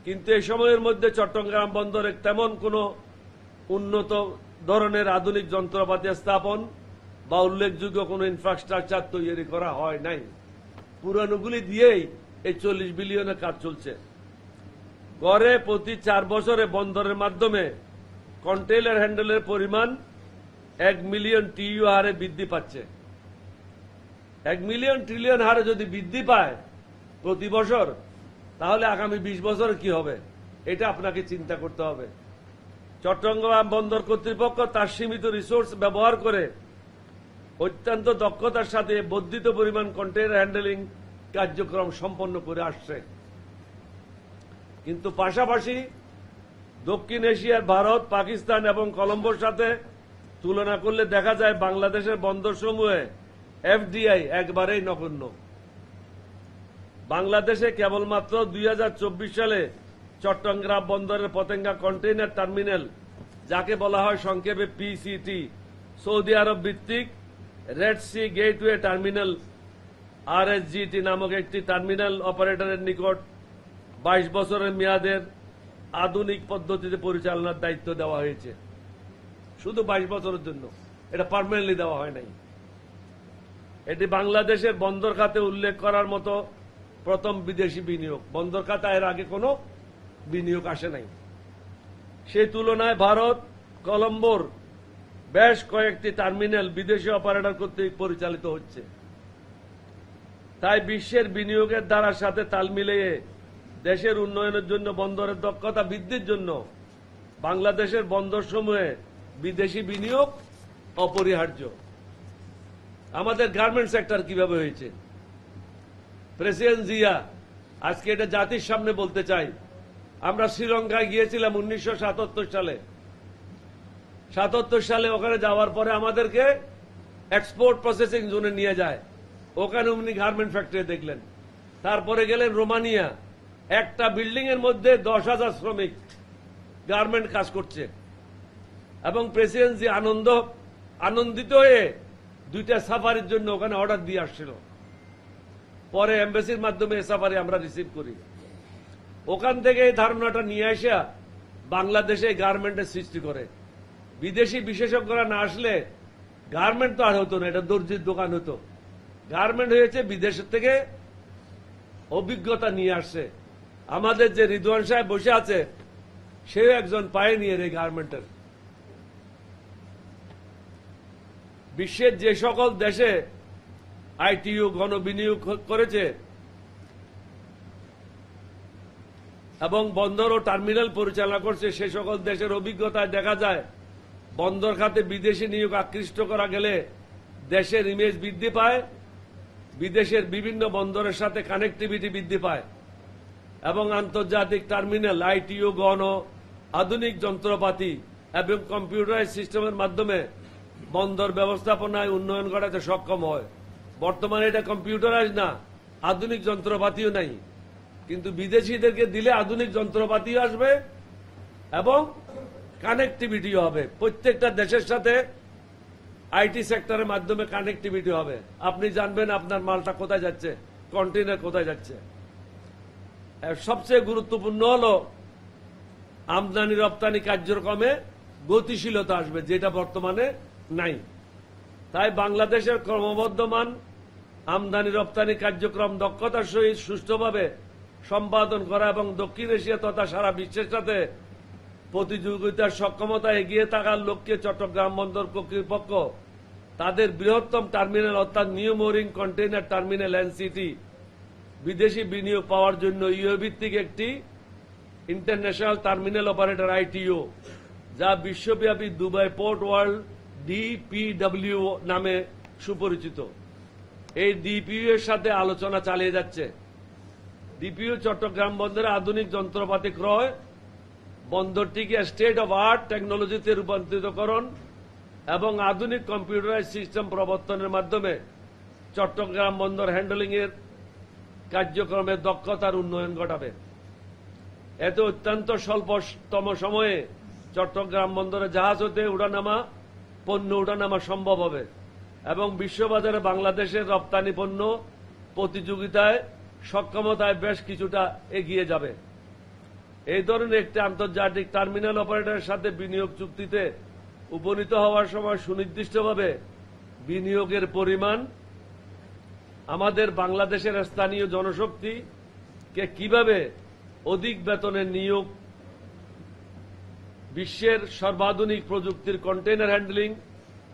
কিন্তু এই সময়ের মধ্যে চট্টগ্রাম বন্দরে তেমন কোন উন্নত ধরনের আধুনিক যন্ত্রপাতি স্থাপন বা উল্লেখযোগ্য কোন ইনফ্রাস্ট্রাকচার তৈরি করা হয় নাই। পুরানোগুলি দিয়েই এই 40 বিলিয়নের কাজ চলছে। গড়ে প্রতি 4 বছরে বন্দরের মাধ্যমে কন্টেইনার হ্যান্ডেলের পরিমাণ 1 মিলিয়ন টিইউ হারে বৃদ্ধি পাচ্ছে। 1 মিলিয়ন ট্রিলিয়ন হারে যদি বৃদ্ধি পায় প্রতি বছর, তাহলে আগামী 20 বছরে কি হবে এটা আপনাকে চিন্তা করতে হবে। চট্টগ্রাম বন্দর কর্তৃপক্ষ তার সীমিত রিসোর্স ব্যবহার করে অত্যন্ত দক্ষতার সাথে বর্ধিত পরিমাণ কন্টেইনার হ্যান্ডেলিং কার্যক্রম সম্পন্ন করে আসছে। কিন্তু পাশাপাশি দক্ষিণ এশিয়ার ভারত, পাকিস্তান এবং কলম্বোর সাথে তুলনা করলে দেখা যায় বাংলাদেশের বন্দরসমূহে এফডিআই একবারেই নগণ্য। বাংলাদেশে কেবলমাত্র 2024 সালে চট্টগ্রাম বন্দরের পতেঙ্গা কন্টেইনার টার্মিনাল, যাকে বলা হয় সংক্ষেপে পিসিটি, সৌদি আরব ভিত্তিক Red Sea Gateway Terminal RSGT নামক একটি টার্মিনাল অপারেটরের নিকট 22 বছরের মেয়াদের আধুনিক পদ্ধতিতে পরিচালনার দায়িত্ব দেওয়া হয়েছে। শুধু 22 বছরের জন্য, এটা পার্মানেন্টলি দেওয়া হয় নাই। এটি বাংলাদেশের বন্দর খাতে উল্লেখ করার মতো প্রথম বিদেশি বিনিয়োগ। বন্দর খাতে এর আগে কোনো বিনিয়োগ আসে নাই। সেই তুলনায় ভারত কলম্বোর বেশ কয়েকটি টার্মিনাল বিদেশি অপারেটর কর্তৃক পরিচালিত হচ্ছে। তাই বিশ্বের বিনিয়োগের ধারার সাথে তাল মিলিয়ে দেশের উন্নয়নের জন্য বন্দরের দক্ষতা বৃদ্ধির জন্য বাংলাদেশের বন্দরসমূহে বিদেশি বিনিয়োগ অপরিহার্য। আমাদের গার্মেন্ট সেক্টর কিভাবে হয়েছে? প্রেসিডেন্ট জিয়া, আজকে এটা জাতির সামনে বলতে চাই, আমরা শ্রীলঙ্কায় গিয়েছিলাম 1977 সালে। 77 সালে ওখানে যাওয়ার পরে আমাদেরকে এক্সপোর্ট প্রসেসিং জোনে নিয়ে যায়। ওখানে উনি গার্মেন্ট ফ্যাক্টরি দেখলেন। তারপরে গেলেন রোমানিয়া, একটা বিল্ডিং এর মধ্যে 10,000 শ্রমিক গার্মেন্ট কাজ করছে। এবং প্রেসিডেন্ট জি আনন্দিত হয়ে 2টা সাফারির জন্য ওখানে অর্ডার দিয়ে আসছিল। পরে এমবাসির মাধ্যমে সাফারি আমরা রিসিভ করি। ওখান থেকে এই ধারণাটা নিয়ে আসা বাংলাদেশে গার্মেন্টের সৃষ্টি করে। বিদেশি বিশেষজ্ঞরা না আসলে গার্মেন্ট তো আর হতো না, এটা দর্জির দোকান হতো। গার্মেন্ট হয়েছে বিদেশের থেকে অভিজ্ঞতা নিয়ে আসছে। আমাদের যে রিদওয়ান সাহেব বসে আছে, সেও একজন পায়োনিয়ার এই গার্মেন্টের। বিশ্বের যে সকল দেশে আইটিইউ গণবিনিয়োগ করেছে এবং বন্দর ও টার্মিনাল পরিচালনা করছে, সে সকল দেশের অভিজ্ঞতায় দেখা যায় বন্দর খাতে বিদেশি নিয়োগ আকৃষ্ট করা গেলে দেশের ইমেজ বৃদ্ধি পায়, বিদেশের বিভিন্ন বন্দরের সাথে কানেক্টিভিটি বৃদ্ধি পায় এবং আন্তর্জাতিক টার্মিনাল, আইটিইউ গণ আধুনিক যন্ত্রপাতি এবং কম্পিউটারাইজ সিস্টেমের মাধ্যমে বন্দর ব্যবস্থাপনায় উন্নয়ন ঘটাতে সক্ষম হয়। বর্তমানে এটা কম্পিউটারাইজ না, আধুনিক যন্ত্রপাতিও নাই, কিন্তু বিদেশিদেরকে দিলে আধুনিক যন্ত্রপাতিও আসবে এবং কানেক্টিভিটিও হবে। প্রত্যেকটা দেশের সাথে আইটি সেক্টরের মাধ্যমে কানেক্টিভিটি হবে। আপনি জানবেন আপনার মালটা কোথায় যাচ্ছে, কন্টেইনার কোথায় যাচ্ছে। সবচেয়ে গুরুত্বপূর্ণ হল আমদানি রপ্তানি কার্যক্রমে গতিশীলতা আসবে, যেটা বর্তমানে নাই। তাই বাংলাদেশের ক্রমবর্ধমান আমদানি রপ্তানি কার্যক্রম দক্ষতার সহিত সুষ্ঠুভাবে সম্পাদন করা এবং দক্ষিণ এশিয়া তথা সারা বিশ্বের সাথে প্রতিযোগিতার সক্ষমতা এগিয়ে থাকার লক্ষ্যে চট্টগ্রাম বন্দর কর্তৃপক্ষ তাদের বৃহত্তম টার্মিনাল অর্থাৎ new mooring container terminal NCT বিদেশি বিনিয়োগ পাওয়ার জন্য ইউ ভিত্তিক একটি ইন্টারন্যাশনাল টার্মিনাল অপারেটর আইটিও, যা বিশ্বব্যাপী দুবাই পোর্ট ওয়ার্ল্ড DPW নামে সুপরিচিত। এই ডিপিইউ এর সাথে আলোচনা চালিয়ে যাচ্ছে। ডিপিইউ চট্টগ্রাম বন্দরে আধুনিক যন্ত্রপাতি ক্রয়, বন্দরটিকে স্টেট অফ আর্ট টেকনোলজিতে রূপান্তরিতকরণ এবং আধুনিক কম্পিউটারাইজ সিস্টেম প্রবর্তনের মাধ্যমে চট্টগ্রাম বন্দর হ্যান্ডলিং এর কার্যক্রমের দক্ষতার উন্নয়ন ঘটাবে। এতে অত্যন্ত স্বল্পতম সময়ে চট্টগ্রাম বন্দরে জাহাজ হতে উঠানামা, পণ্য উঠানামা সম্ভব হবে এবং বিশ্ববাজারে বাংলাদেশের রপ্তানি পণ্য প্রতিযোগিতায় সক্ষমতায় বেশ কিছুটা এগিয়ে যাবে। এই ধরনের একটি আন্তর্জাতিক টার্মিনাল অপারেটরের সাথে বিনিয়োগ চুক্তিতে উপনীত হওয়ার সময় সুনির্দিষ্টভাবে বিনিয়োগের পরিমাণ, আমাদের বাংলাদেশের স্থানীয় জনশক্তিকে কিভাবে অধিক বেতনের নিয়োগ, বিশ্বের সর্বাধুনিক প্রযুক্তির কন্টেইনার হ্যান্ডলিং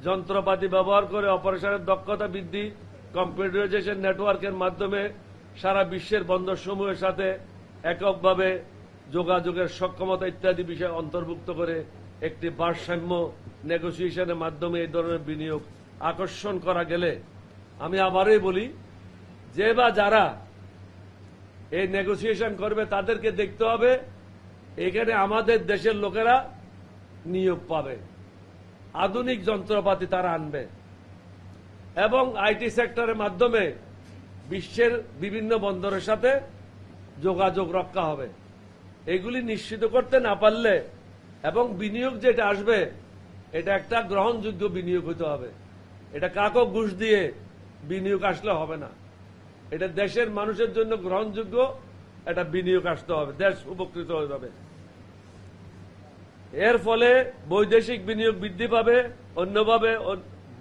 যন্ত্রপাতি ব্যবহার করে অপারেশনের দক্ষতা বৃদ্ধি, কম্পিউটারাইজেশন নেটওয়ার্কের মাধ্যমে সারা বিশ্বের বন্দরসমূহের সাথে এককভাবে যোগাযোগের সক্ষমতা ইত্যাদি বিষয় অন্তর্ভুক্ত করে একটি ভারসাম্য নেগোসিয়েশনের মাধ্যমে এই ধরনের বিনিয়োগ আকর্ষণ করা গেলে, আমি আবারই বলি, যে বা যারা এই নেগোসিয়েশন করবে তাদেরকে দেখতে হবে এখানে আমাদের দেশের লোকেরা নিয়োগ পাবে, আধুনিক যন্ত্রপাতি তারা আনবে এবং আইটি সেক্টরের মাধ্যমে বিশ্বের বিভিন্ন বন্দরের সাথে যোগাযোগ রক্ষা হবে। এগুলি নিশ্চিত করতে না পারলে এবং বিনিয়োগ যেটা আসবে এটা একটা গ্রহণযোগ্য বিনিয়োগ হতে হবে। এটা কাকো ঘুষ দিয়ে বিনিয়োগ আসলে হবে না। এটা দেশের মানুষের জন্য গ্রহণযোগ্য একটা বিনিয়োগ আসতে হবে, দেশ উপকৃত হয়ে যাবে। এর ফলে বৈদেশিক বিনিয়োগ বৃদ্ধি পাবে, অন্যভাবে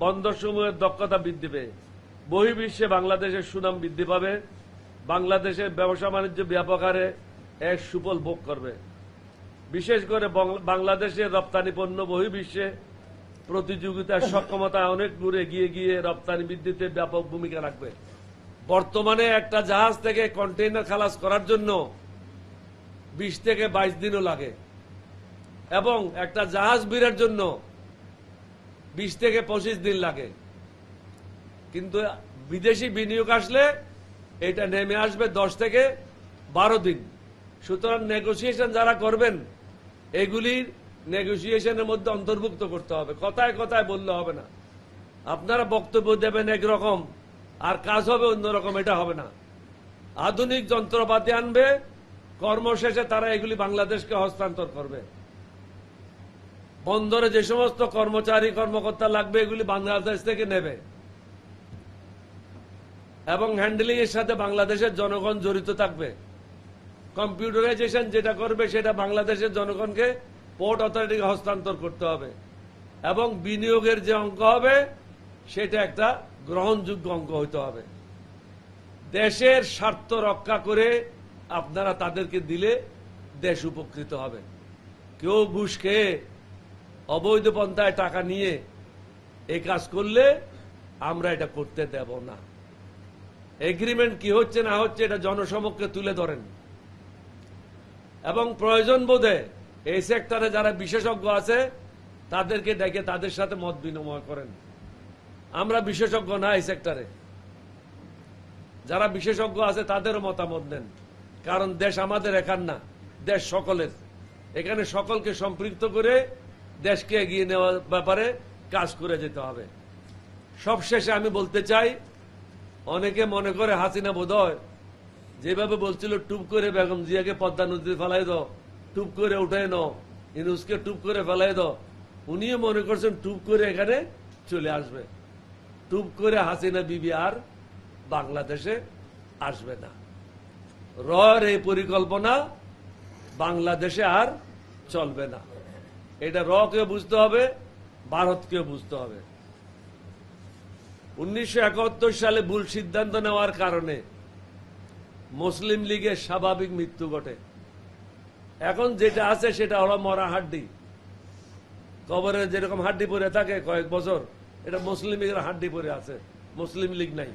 বন্দরসমূহের দক্ষতা বৃদ্ধি পেয়ে বহির্বিশ্বে বাংলাদেশের সুনাম বৃদ্ধি পাবে। বাংলাদেশের ব্যবসা বাণিজ্য ব্যাপক হারে এক সুফল ভোগ করবে। বিশেষ করে বাংলাদেশের রপ্তানি পণ্য বহির্বিশ্বে প্রতিযোগিতার সক্ষমতা অনেক দূর এগিয়ে গিয়ে রপ্তানি বৃদ্ধিতে ব্যাপক ভূমিকা রাখবে। বর্তমানে একটা জাহাজ থেকে কন্টেইনার খালাস করার জন্য 20 থেকে 22 দিনও লাগে, এবং একটা জাহাজ ভিড়ের জন্য 20 থেকে 25 দিন লাগে। কিন্তু বিদেশি বিনিয়োগ আসলে এটা নেমে আসবে 10 থেকে 12 দিন। সুতরাং নেগোসিয়েশন যারা করবেন, এগুলির নেগোসিয়েশনের মধ্যে অন্তর্ভুক্ত করতে হবে। কথায় কথায় বললে হবে না। আপনারা বক্তব্য দেবেন একরকম আর কাজ হবে অন্যরকম, এটা হবে না। আধুনিক যন্ত্রপাতি আনবে, কর্মশেষে তারা এগুলি বাংলাদেশকে হস্তান্তর করবে। বন্দরে যে সমস্ত কর্মচারী কর্মকর্তা লাগবে, এগুলি বাংলাদেশ থেকে নেবে, এবং হ্যান্ডেলিং এর সাথে বাংলাদেশের জনগণ জড়িত থাকবে। কম্পিউটারাইজেশন যেটা করবে সেটা বাংলাদেশের জনগণকে পোর্ট অথরিটিকে হস্তান্তর করতে হবে, এবং বিনিয়োগের যে অঙ্ক হবে সেটা একটা গ্রহণযোগ্য অঙ্ক হইতে হবে। দেশের স্বার্থ রক্ষা করে আপনারা তাদেরকে দিলে দেশ উপকৃত হবে। কেউ ঘুষ খেয়ে অবৈধ পন্থায় টাকা নিয়ে এই কাজ করলে আমরা এটা করতে দেব না। এগ্রিমেন্ট কি হচ্ছে না হচ্ছে এটা জনসমক্ষে তুলে ধরেন, এবং প্রয়োজন বোধে এই সেক্টরে যারা বিশেষজ্ঞ আছে তাদেরকে ডেকে তাদের সাথে মত বিনিময় করেন। আমরা বিশেষজ্ঞ না এই সেক্টরে, যারা বিশেষজ্ঞ আছে তাদেরও মতামত নেন। কারণ দেশ আমাদের একার না, দেশ সকলের। এখানে সকলকে সম্পৃক্ত করে দেশকে এগিয়ে নেওয়ার ব্যাপারে কাজ করে যেতে হবে। সবশেষে আমি বলতে চাই, অনেকে মনে করে হাসিনা বোধহয় যেভাবে বলছিল টুপ করে বেগম জিয়াকে পদ্মা নদীতে ফেলাই দাও, টুপ করে উঠে নাও, ইনুসকে টুপ করে ফেলাই দাও, উনিও মনে করছেন টুপ করে এখানে চলে আসবে। টুপ করে হাসিনা বিবি আর বাংলাদেশে আসবে না। রর এই পরিকল্পনা বাংলাদেশে আর চলবে না। এটা রকেও বুঝতে হবে, ভারতকেও বুঝতে হবে। 1971 সালে ভুল সিদ্ধান্ত নেওয়ার কারণে মুসলিম লীগের স্বাভাবিক মৃত্যু ঘটে। এখন যেটা আছে সেটা হলো মরা হাড্ডি। কবরে যেরকম হাড্ডি পরে থাকে কয়েক বছর, এটা মুসলিম লীগের হাড্ডি পরে আছে, মুসলিম লীগ নাই।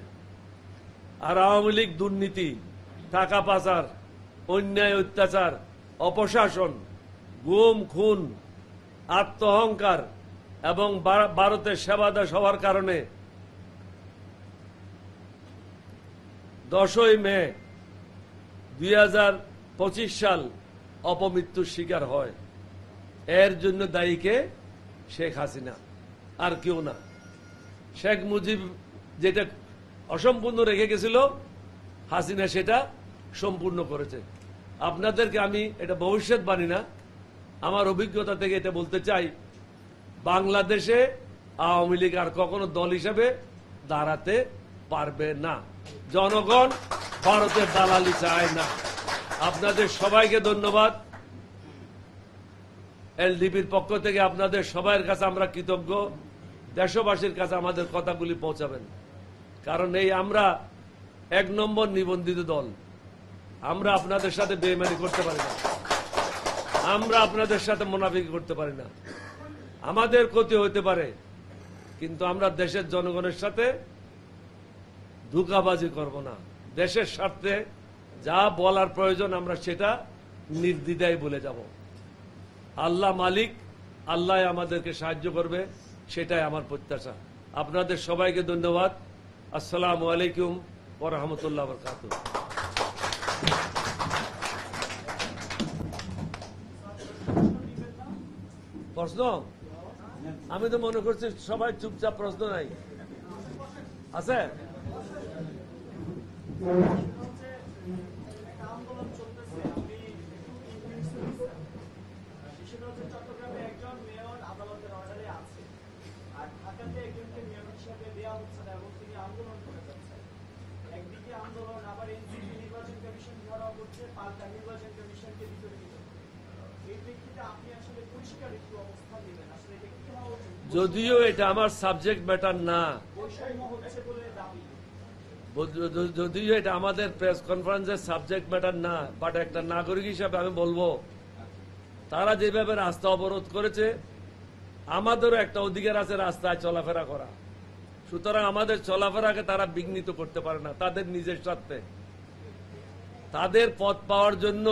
আর আওয়ামী লীগ দুর্নীতি, টাকা পাচার, অন্যায় অত্যাচার, অপশাসন, গুম খুন, আত্মহংকার এবং ভারতের সেবাদাস হওয়ার কারণে 10ই মে 2025 সাল অপমৃত্যুর শিকার হয়। এর জন্য দায়ীকে শেখ হাসিনা, আর কেউ না। শেখ মুজিব যেটা অসম্পূর্ণ রেখে গেছিল, হাসিনা সেটা সম্পূর্ণ করেছে। আপনাদেরকে আমি এটা ভবিষ্যৎবাণী না, আমার অভিজ্ঞতা থেকে এটা বলতে চাই, বাংলাদেশে আওয়ামী লীগ আর কখনো দল হিসেবে দাঁড়াতে পারবে না। জনগণ ভারতের দালালি চায় না। আপনাদের সবাইকে ধন্যবাদ। এলডিপির পক্ষ থেকে আপনাদের সবার কাছে আমরা কৃতজ্ঞ। দেশবাসীর কাছে আমাদের কথাগুলি পৌঁছাবেন, কারণ এই আমরা 1 নম্বর নিবন্ধিত দল। আমরা আপনাদের সাথে বেইমানি করতে পারি না, আমরা আপনাদের সাথে মুনাফিকি করতে পারি না। আমাদের ক্ষতি হতে পারে, কিন্তু আমরা দেশের জনগণের সাথে ধোঁকাবাজি করব না। দেশের স্বার্থে যা বলার প্রয়োজন আমরা সেটা নির্দ্বিধায় বলে যাব। আল্লাহ মালিক, আল্লাহ আমাদেরকে সাহায্য করবে, সেটাই আমার প্রত্যাশা। আপনাদের সবাইকে ধন্যবাদ। আসসালামু আলাইকুম ওয়া রাহমাতুল্লাহি ওয়া বারাকাতুহু। প্রশ্ন? আমি তো মনে করছি সবাই চুপচাপ, প্রশ্ন নাই। আছে? চট্টগ্রামে একজন মেয়র আদালতের অর্ডারে আছে। সরকারকে একজনকে মেয়র হিসাবে দেওয়া হচ্ছে না এবং তিনি আন্দোলন করে যাচ্ছেন। একদিকে আন্দোলন, আবার এনসিপি নির্বাচন কমিশন ধরাও করছে, পাল্টা নির্বাচন কমিশনকে বিতর্কিত। এই প্রেক্ষিতে আপনি আসলে পরিষ্কার একটু অবস্থান নেবেন, আসলে এটা কি হওয়া উচিত? যদিও এটা আমার সাবজেক্ট ম্যাটার না, বৈষম্য হচ্ছে বলে দাবি। যদিও এটা আমাদের প্রেস কনফারেন্সের সাবজেক্ট ম্যাটার না, বাট একটা নাগরিক হিসাবে আমি বলবো তারা যেভাবে রাস্তা অবরোধ করেছে, আমাদেরও একটা অধিকার আছে রাস্তায় চলাফেরা করা। সুতরাং আমাদের চলাফেরাকে তারা বিঘ্নিত করতে পারে না তাদের নিজের স্বার্থে। তাদের পথ পাওয়ার জন্য,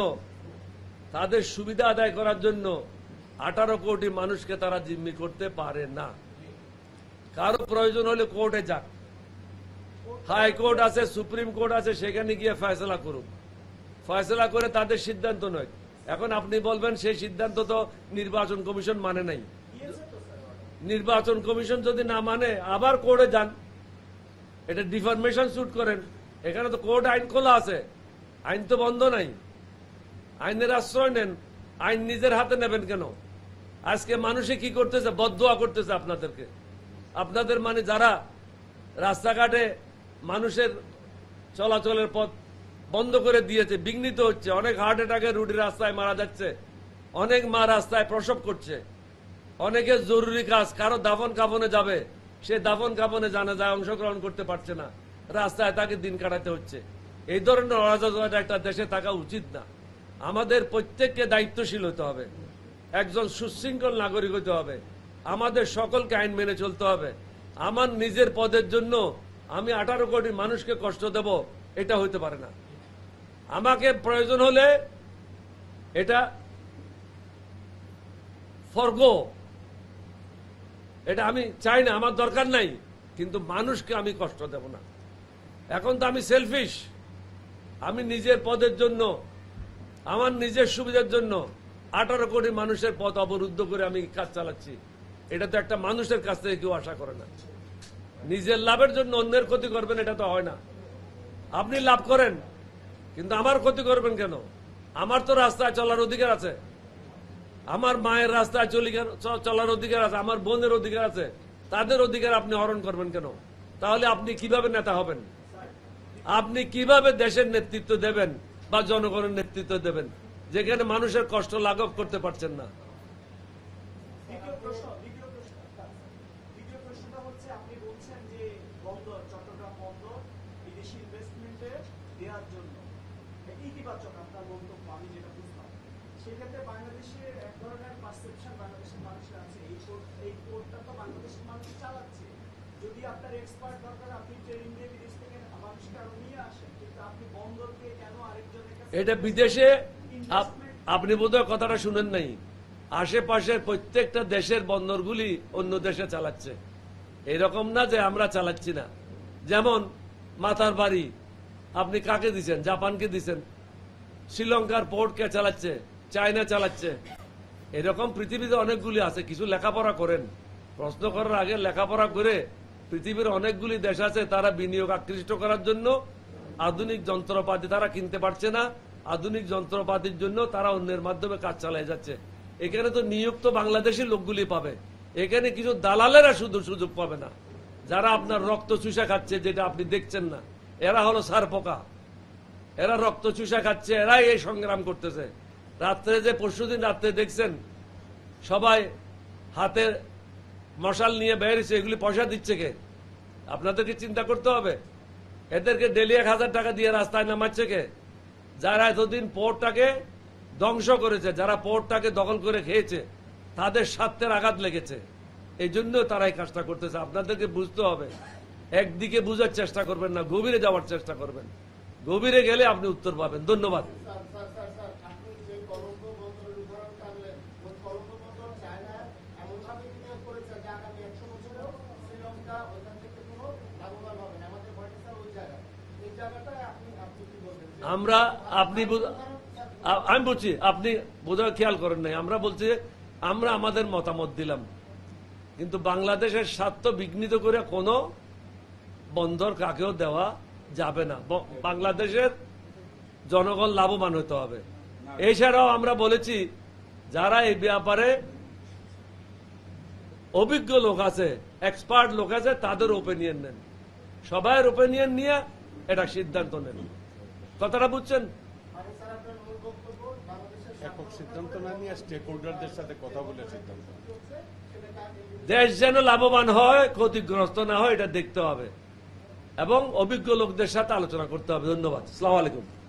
তাদের সুবিধা আদায় করার জন্য 18 কোটি মানুষকে তারা জিম্মি করতে পারে না। কারো প্রয়োজন হলে কোর্টে যাক, হাইকোর্ট আছে, সুপ্রিম কোর্ট আছে, সেখানে গিয়ে ফয়সলা করুক। ফয়সলা করে তাদের সিদ্ধান্ত নয়। এখন আপনি বলবেন সেই সিদ্ধান্ত তো নির্বাচন কমিশন মানে নাই। নির্বাচন কমিশন যদি না মানে আবার কোর্টে যান, এটা ডিফরমেশন স্যুট করেন। এখানে তো কোর্ট আইন খোলা আছে, আইন তো বন্ধ নাই। আইনের আশ্রয় নেন, আইন নিজের হাতে নেবেন কেন? আজকে মানুষে কি করতেছে? বদদোয়া করতেছে আপনাদেরকে। আপনাদের মানে যারা রাস্তাঘাটে মানুষের চলাচলের পথ বন্ধ করে দিয়েছে, বিঘ্নিত হচ্ছে, অনেক হার্ট অ্যাটাকে রুটি রাস্তায় মারা যাচ্ছে, অনেক মা রাস্তায় প্রসব করছে, অনেকে জরুরি কাজ, কারো দাফন কাফনে যাবে, সে দাফন কাফনে জানাজায় অংশগ্রহণ করতে পারছে না, রাস্তায় তাকে দিন কাটাতে হচ্ছে। এই ধরনের অরাজকতা একটা দেশে থাকা উচিত না। আমাদের প্রত্যেককে দায়িত্বশীল হতে হবে, একজন সুশৃঙ্খল নাগরিক হতে হবে, আমাদের সকলকে আইন মেনে চলতে হবে। আমার নিজের পদের জন্য আমি 18 কোটি মানুষকে কষ্ট দেব, এটা হইতে পারে না। আমাকে প্রয়োজন হলে এটা ফরগো, এটা আমি চাই না, আমার দরকার নাই, কিন্তু মানুষকে আমি কষ্ট দেব না। এখন তো আমি সেলফিশ, আমি নিজের পদের জন্য, আমার নিজের সুবিধার জন্য 18 কোটি মানুষের পথ অবরুদ্ধ করে আমি কাজ চালাচ্ছি। এটা তো একটা মানুষের কাছ থেকে কেউ আশা করে না। নিজের লাভের জন্য অন্যের ক্ষতি করবেন, এটা তো হয় না। আপনি লাভ করেন, কিন্তু আমার ক্ষতি করবেন কেন? আমার তো রাস্তায় চলার অধিকার আছে, আমার মায়ের রাস্তায় চলার অধিকার আছে, আমার বোনের অধিকার আছে, তাদের অধিকার আপনি হরণ করবেন কেন? তাহলে আপনি কিভাবে নেতা হবেন? আপনি কিভাবে দেশের নেতৃত্ব দেবেন বা জনগণের নেতৃত্ব দেবেন যেখানে মানুষের কষ্ট লাঘব করতে পারছেন না? দ্বিতীয় প্রশ্নটা হচ্ছে, আপনি বলছেন যে বন্দর, চট্টগ্রাম বন্দর বিদেশি ইনভেস্টমেন্টে দেওয়ার জন্য ইতিবাচক আপনার মন্তব্য, আমি যেটা বুঝলাম। সেক্ষেত্রে বাংলাদেশের এক ধরনের পারসেপশন বাংলাদেশের মানুষের আছে, এই পোর্টটা তো বাংলাদেশের মানুষ চালাচ্ছে। যদি আপনার এক্সপার্ট দরকার, আপনি ট্রেনিং দিয়ে বিদেশ থেকে মানুষকে আরো নিয়ে আসেন, কিন্তু আপনি বন্দরকে কেন আরেকজনের কাছে? এটা বিদেশে, আপনি বোধহয় কথাটা শুনেন নাই, আশেপাশের প্রত্যেকটা দেশের বন্দরগুলি অন্য দেশে চালাচ্ছে। এরকম না যে আমরা চালাচ্ছি না। যেমন মাথার বাড়ি আপনি কাকে দিচ্ছেন? জাপানকে দিচ্ছেন। শ্রীলঙ্কার পোর্ট কে চালাচ্ছে? চায়না চালাচ্ছে। এরকম পৃথিবীতে অনেকগুলি আছে। কিছু লেখাপড়া করেন, প্রশ্ন করার আগে লেখাপড়া করে। পৃথিবীর অনেকগুলি দেশ আছে, তারা বিনিয়োগ আকৃষ্ট করার জন্য আধুনিক যন্ত্রপাতি তারা কিনতে পারছে না, আধুনিক যন্ত্রপাতির জন্য তারা অন্যের মাধ্যমে কাজ চালিয়ে যাচ্ছে। এখানে তো নিযুক্ত বাংলাদেশি লোকগুলি পাবে, এখানে কিছু দালালেরা শুধু সুযোগ পাবে না, যারা আপনার রক্ত চুষা খাচ্ছে, যেটা আপনি দেখছেন না। এরা হলো সার পোকা, এরা রক্ত চুষা খাচ্ছে, এরাই এই সংগ্রাম করতেছে। রাত্রে যে পরশুদিন রাত্রে দেখছেন সবাই হাতে মশাল নিয়ে বেরিয়েছে, এগুলি পয়সা দিচ্ছে কে? আপনাদেরকে চিন্তা করতে হবে। এদেরকে ডেলি 1000 টাকা দিয়ে রাস্তায় নামাচ্ছে কে? যারা এতদিন পোর্টটাকে ধ্বংস করেছে, যারা পোর্টটাকে দখল করে খেয়েছে, তাদের স্বার্থের আঘাত লেগেছে, এই জন্য তারা এই কাজটা করতেছে। আপনাদেরকে বুঝতে হবে, একদিকে বুঝার চেষ্টা করবেন না, গভীরে যাওয়ার চেষ্টা করবেন। গভীরে গেলে আপনি উত্তর পাবেন। ধন্যবাদ। আমরা, আমি বলছি, আপনি বোধহয় খেয়াল করেন নাই, আমরা বলছি আমরা আমাদের মতামত দিলাম, কিন্তু বাংলাদেশের স্বার্থ বিঘ্নিত করে কোনো বন্দর কাকেও দেওয়া যাবে না। বাংলাদেশের জনগণ লাভবান হতে হবে। এছাড়াও আমরা বলেছি যারা এই ব্যাপারে অভিজ্ঞ লোক আছে, এক্সপার্ট লোক আছে, তাদের ওপিনিয়ন নেন। সবার ওপিনিয়ন নিয়ে এটা সিদ্ধান্ত নেন। কথাটা বুঝছেন? একক সিদ্ধান্ত না নিয়ে স্টেক হোল্ডারদের সাথে কথা বলে সিদ্ধান্ত। দেশ যেন লাভবান হয়, ক্ষতিগ্রস্ত না হয়, এটা দেখতে হবে এবং অভিজ্ঞ লোকদের সাথে আলোচনা করতে হবে। ধন্যবাদ। আসসালামু আলাইকুম।